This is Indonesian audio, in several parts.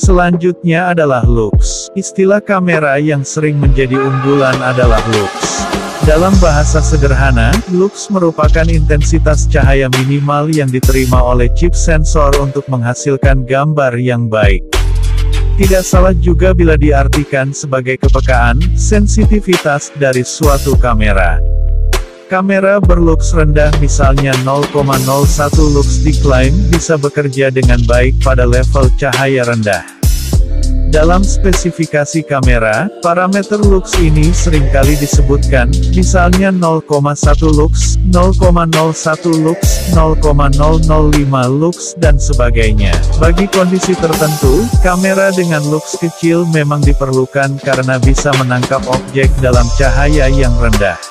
Selanjutnya adalah lux. Istilah kamera yang sering menjadi unggulan adalah lux. Dalam bahasa sederhana, lux merupakan intensitas cahaya minimal yang diterima oleh chip sensor untuk menghasilkan gambar yang baik. Tidak salah juga bila diartikan sebagai kepekaan, sensitivitas dari suatu kamera. Kamera berlux rendah misalnya 0,01 lux diklaim bisa bekerja dengan baik pada level cahaya rendah. Dalam spesifikasi kamera, parameter lux ini seringkali disebutkan, misalnya 0,1 lux, 0,01 lux, 0,005 lux, dan sebagainya. Bagi kondisi tertentu, kamera dengan lux kecil memang diperlukan karena bisa menangkap objek dalam cahaya yang rendah.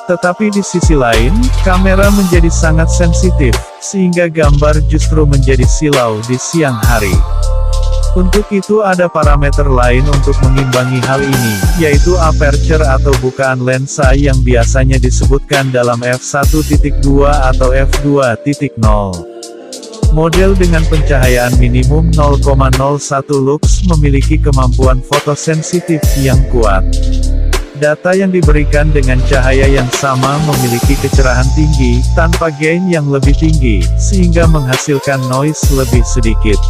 Tetapi di sisi lain, kamera menjadi sangat sensitif, sehingga gambar justru menjadi silau di siang hari. Untuk itu ada parameter lain untuk mengimbangi hal ini, yaitu aperture atau bukaan lensa yang biasanya disebutkan dalam f1.2 atau f2.0. Model dengan pencahayaan minimum 0,01 lux memiliki kemampuan fotosensitif yang kuat. Data yang diberikan dengan cahaya yang sama memiliki kecerahan tinggi, tanpa gain yang lebih tinggi, sehingga menghasilkan noise lebih sedikit.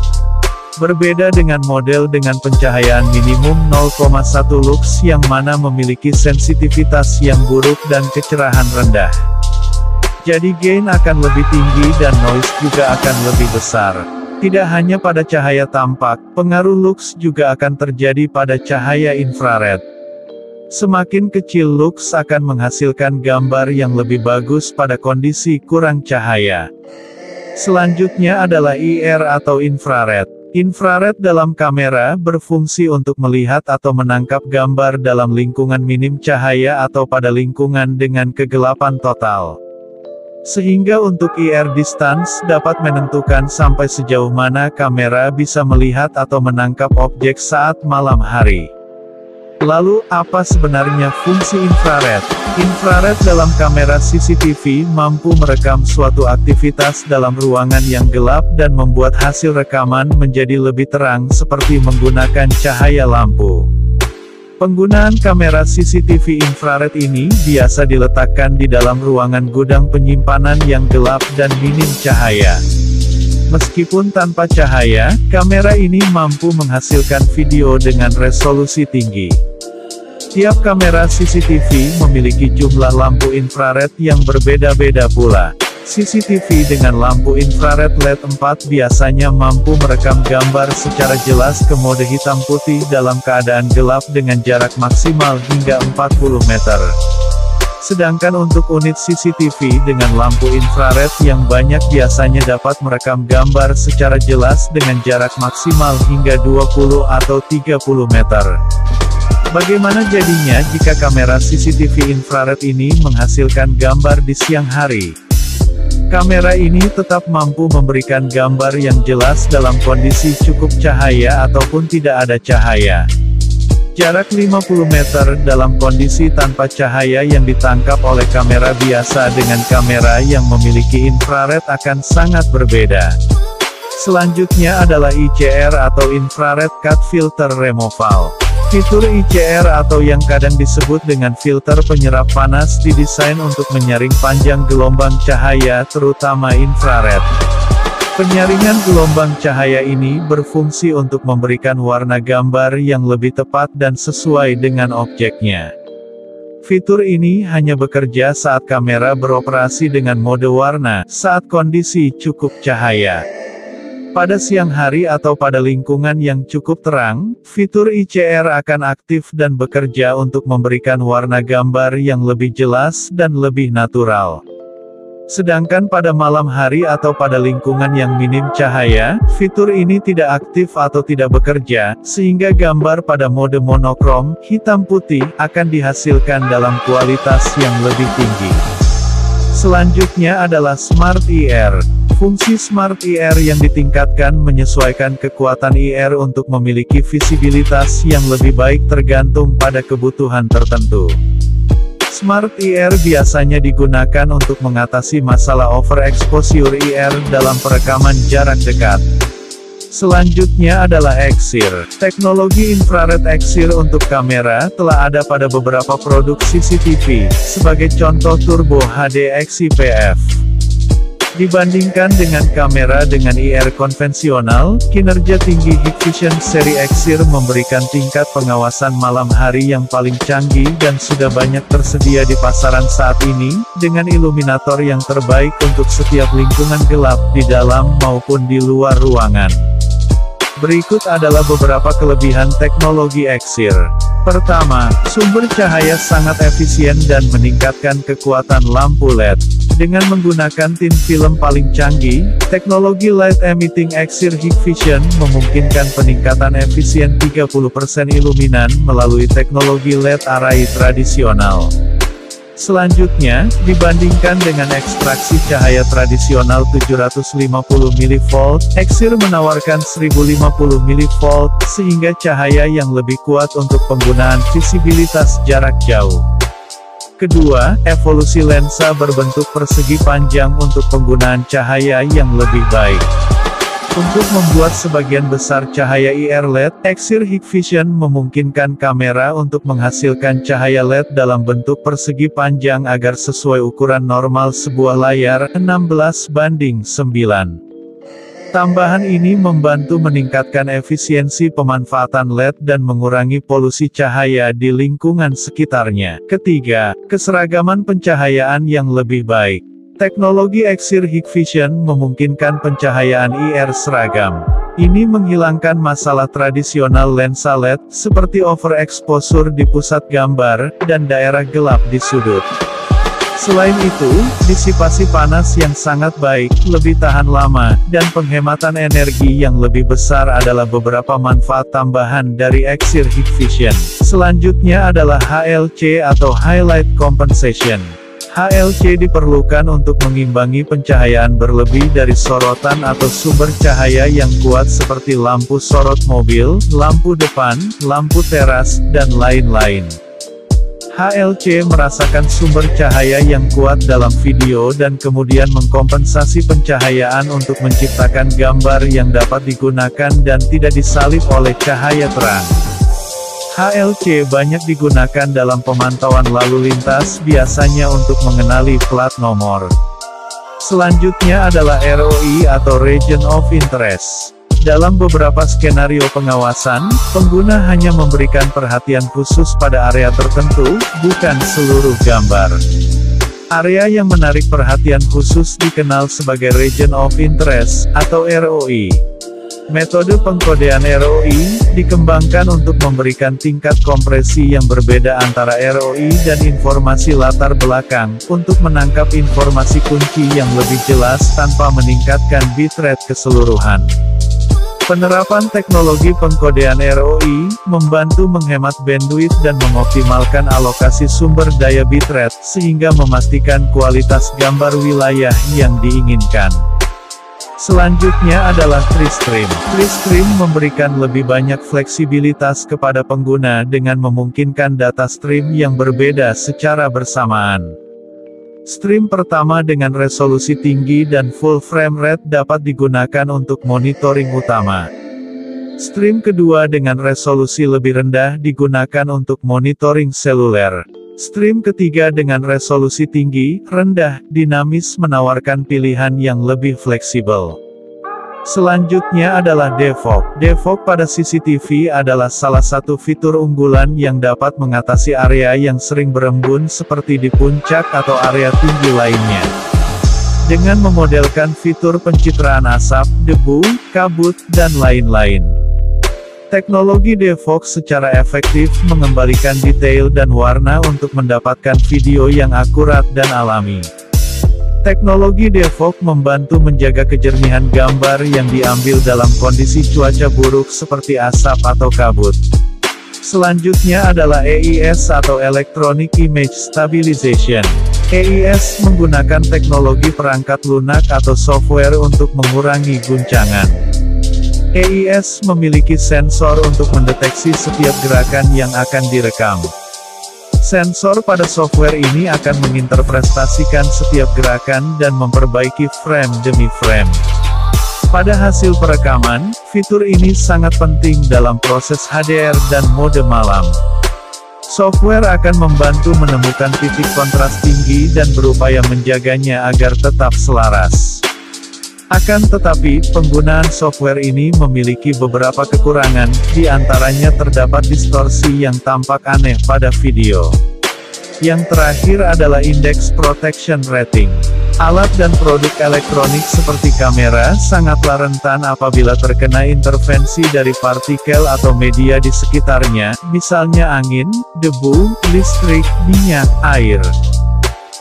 Berbeda dengan model dengan pencahayaan minimum 0,1 lux yang mana memiliki sensitivitas yang buruk dan kecerahan rendah. Jadi gain akan lebih tinggi dan noise juga akan lebih besar. Tidak hanya pada cahaya tampak, pengaruh lux juga akan terjadi pada cahaya infrared. Semakin kecil lux akan menghasilkan gambar yang lebih bagus pada kondisi kurang cahaya. Selanjutnya adalah IR atau infrared. Infrared dalam kamera berfungsi untuk melihat atau menangkap gambar dalam lingkungan minim cahaya atau pada lingkungan dengan kegelapan total. Sehingga untuk IR distance dapat menentukan sampai sejauh mana kamera bisa melihat atau menangkap objek saat malam hari. Lalu, apa sebenarnya fungsi infrared? Infrared dalam kamera CCTV mampu merekam suatu aktivitas dalam ruangan yang gelap dan membuat hasil rekaman menjadi lebih terang seperti menggunakan cahaya lampu. Penggunaan kamera CCTV infrared ini biasa diletakkan di dalam ruangan gudang penyimpanan yang gelap dan minim cahaya. Meskipun tanpa cahaya, kamera ini mampu menghasilkan video dengan resolusi tinggi. Tiap kamera CCTV memiliki jumlah lampu infrared yang berbeda-beda pula. CCTV dengan lampu infrared LED 4 biasanya mampu merekam gambar secara jelas ke mode hitam putih dalam keadaan gelap dengan jarak maksimal hingga 40 meter. Sedangkan untuk unit CCTV dengan lampu infrared yang banyak biasanya dapat merekam gambar secara jelas dengan jarak maksimal hingga 20 atau 30 meter. Bagaimana jadinya jika kamera CCTV infrared ini menghasilkan gambar di siang hari? Kamera ini tetap mampu memberikan gambar yang jelas dalam kondisi cukup cahaya ataupun tidak ada cahaya. Jarak 50 meter dalam kondisi tanpa cahaya yang ditangkap oleh kamera biasa dengan kamera yang memiliki infrared akan sangat berbeda. Selanjutnya adalah ICR atau Infrared Cut Filter Removal. Fitur ICR atau yang kadang disebut dengan filter penyerap panas didesain untuk menyaring panjang gelombang cahaya terutama infrared. Penyaringan gelombang cahaya ini berfungsi untuk memberikan warna gambar yang lebih tepat dan sesuai dengan objeknya. Fitur ini hanya bekerja saat kamera beroperasi dengan mode warna, saat kondisi cukup cahaya. Pada siang hari atau pada lingkungan yang cukup terang, fitur ICR akan aktif dan bekerja untuk memberikan warna gambar yang lebih jelas dan lebih natural. Sedangkan pada malam hari atau pada lingkungan yang minim cahaya, fitur ini tidak aktif atau tidak bekerja, sehingga gambar pada mode monokrom, hitam putih, akan dihasilkan dalam kualitas yang lebih tinggi. Selanjutnya adalah Smart IR. Fungsi Smart IR yang ditingkatkan menyesuaikan kekuatan IR untuk memiliki visibilitas yang lebih baik tergantung pada kebutuhan tertentu. Smart IR biasanya digunakan untuk mengatasi masalah overexposure IR dalam perekaman jarak dekat. Selanjutnya adalah Exir. Teknologi infrared Exir untuk kamera telah ada pada beberapa produk CCTV, sebagai contoh Turbo HD XIPF. Dibandingkan dengan kamera dengan IR konvensional, kinerja tinggi Hikvision seri Exir memberikan tingkat pengawasan malam hari yang paling canggih dan sudah banyak tersedia di pasaran saat ini, dengan iluminator yang terbaik untuk setiap lingkungan gelap di dalam maupun di luar ruangan. Berikut adalah beberapa kelebihan teknologi Exir. Pertama, sumber cahaya sangat efisien dan meningkatkan kekuatan lampu LED. Dengan menggunakan thin film paling canggih, teknologi Light Emitting Exir Hikvision memungkinkan peningkatan efisien 30% iluminan melalui teknologi LED array tradisional. Selanjutnya, dibandingkan dengan ekstraksi cahaya tradisional 750 mV, Exir menawarkan 1050 mV, sehingga cahaya yang lebih kuat untuk penggunaan visibilitas jarak jauh. Kedua, evolusi lensa berbentuk persegi panjang untuk penggunaan cahaya yang lebih baik. Untuk membuat sebagian besar cahaya IR LED, Exir Hikvision memungkinkan kamera untuk menghasilkan cahaya LED dalam bentuk persegi panjang agar sesuai ukuran normal sebuah layar, 16:9. Tambahan ini membantu meningkatkan efisiensi pemanfaatan LED dan mengurangi polusi cahaya di lingkungan sekitarnya. Ketiga, keseragaman pencahayaan yang lebih baik. Teknologi Exir Hikvision memungkinkan pencahayaan IR seragam. Ini menghilangkan masalah tradisional lensa LED, seperti overexposure di pusat gambar, dan daerah gelap di sudut. Selain itu, disipasi panas yang sangat baik, lebih tahan lama, dan penghematan energi yang lebih besar adalah beberapa manfaat tambahan dari Exir Hikvision. Selanjutnya adalah HLC atau Highlight Compensation. HLC diperlukan untuk mengimbangi pencahayaan berlebih dari sorotan atau sumber cahaya yang kuat seperti lampu sorot mobil, lampu depan, lampu teras, dan lain-lain. HLC merasakan sumber cahaya yang kuat dalam video dan kemudian mengkompensasi pencahayaan untuk menciptakan gambar yang dapat digunakan dan tidak disalip oleh cahaya terang. HLC banyak digunakan dalam pemantauan lalu lintas, biasanya untuk mengenali plat nomor. Selanjutnya adalah ROI atau Region of Interest. Dalam beberapa skenario pengawasan, pengguna hanya memberikan perhatian khusus pada area tertentu, bukan seluruh gambar. Area yang menarik perhatian khusus dikenal sebagai Region of Interest, atau ROI. Metode pengkodean ROI dikembangkan untuk memberikan tingkat kompresi yang berbeda antara ROI dan informasi latar belakang, untuk menangkap informasi kunci yang lebih jelas tanpa meningkatkan bitrate keseluruhan. Penerapan teknologi pengkodean ROI membantu menghemat bandwidth dan mengoptimalkan alokasi sumber daya bitrate, sehingga memastikan kualitas gambar wilayah yang diinginkan. Selanjutnya adalah TriStream. TriStream memberikan lebih banyak fleksibilitas kepada pengguna dengan memungkinkan data stream yang berbeda secara bersamaan. Stream pertama dengan resolusi tinggi dan full frame rate dapat digunakan untuk monitoring utama. Stream kedua dengan resolusi lebih rendah digunakan untuk monitoring seluler. Stream ketiga dengan resolusi tinggi, rendah, dinamis menawarkan pilihan yang lebih fleksibel. Selanjutnya adalah Defog. Defog pada CCTV adalah salah satu fitur unggulan yang dapat mengatasi area yang sering berembun seperti di puncak atau area tinggi lainnya. Dengan memodelkan fitur pencitraan asap, debu, kabut, dan lain-lain. Teknologi Defog secara efektif mengembalikan detail dan warna untuk mendapatkan video yang akurat dan alami. Teknologi Defog membantu menjaga kejernihan gambar yang diambil dalam kondisi cuaca buruk seperti asap atau kabut. Selanjutnya adalah EIS atau Electronic Image Stabilization. EIS menggunakan teknologi perangkat lunak atau software untuk mengurangi guncangan. EIS memiliki sensor untuk mendeteksi setiap gerakan yang akan direkam. Sensor pada software ini akan menginterpretasikan setiap gerakan dan memperbaiki frame demi frame. Pada hasil perekaman, fitur ini sangat penting dalam proses HDR dan mode malam. Software akan membantu menemukan titik kontras tinggi dan berupaya menjaganya agar tetap selaras. Akan tetapi, penggunaan software ini memiliki beberapa kekurangan, di antaranya terdapat distorsi yang tampak aneh pada video. Yang terakhir adalah Index Protection Rating. Alat dan produk elektronik seperti kamera sangatlah rentan apabila terkena intervensi dari partikel atau media di sekitarnya, misalnya angin, debu, listrik, minyak, air.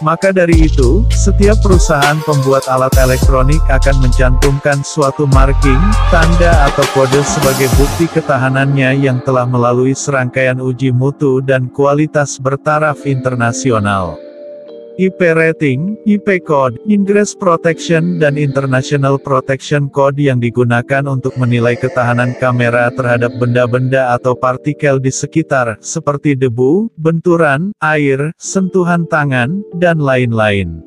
Maka dari itu, setiap perusahaan pembuat alat elektronik akan mencantumkan suatu marking, tanda atau kode sebagai bukti ketahanannya yang telah melalui serangkaian uji mutu dan kualitas bertaraf internasional. IP rating, IP code, Ingress Protection dan International Protection Code yang digunakan untuk menilai ketahanan kamera terhadap benda-benda atau partikel di sekitar, seperti debu, benturan, air, sentuhan tangan, dan lain-lain.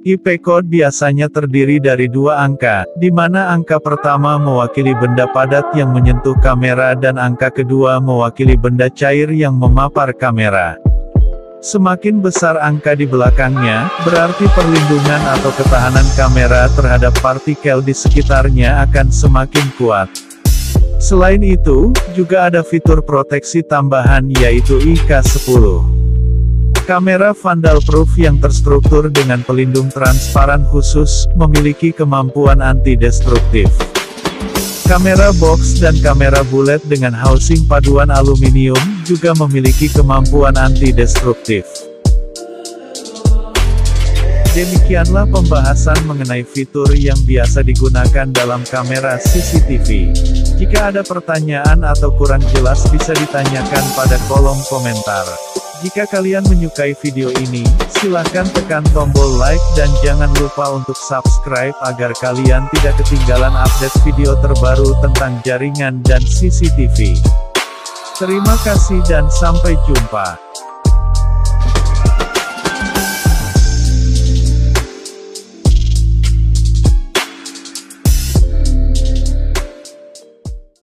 IP code biasanya terdiri dari 2 angka, di mana angka pertama mewakili benda padat yang menyentuh kamera dan angka kedua mewakili benda cair yang memapar kamera. Semakin besar angka di belakangnya, berarti perlindungan atau ketahanan kamera terhadap partikel di sekitarnya akan semakin kuat. Selain itu, juga ada fitur proteksi tambahan yaitu IK10. Kamera vandal-proof yang terstruktur dengan pelindung transparan khusus, memiliki kemampuan anti-destruktif. Kamera box dan kamera bulat dengan housing paduan aluminium, juga memiliki kemampuan anti-destruktif. Demikianlah pembahasan mengenai fitur yang biasa digunakan dalam kamera CCTV. Jika ada pertanyaan atau kurang jelas bisa ditanyakan pada kolom komentar. Jika kalian menyukai video ini, silakan tekan tombol like dan jangan lupa untuk subscribe agar kalian tidak ketinggalan update video terbaru tentang jaringan dan CCTV. Terima kasih dan sampai jumpa.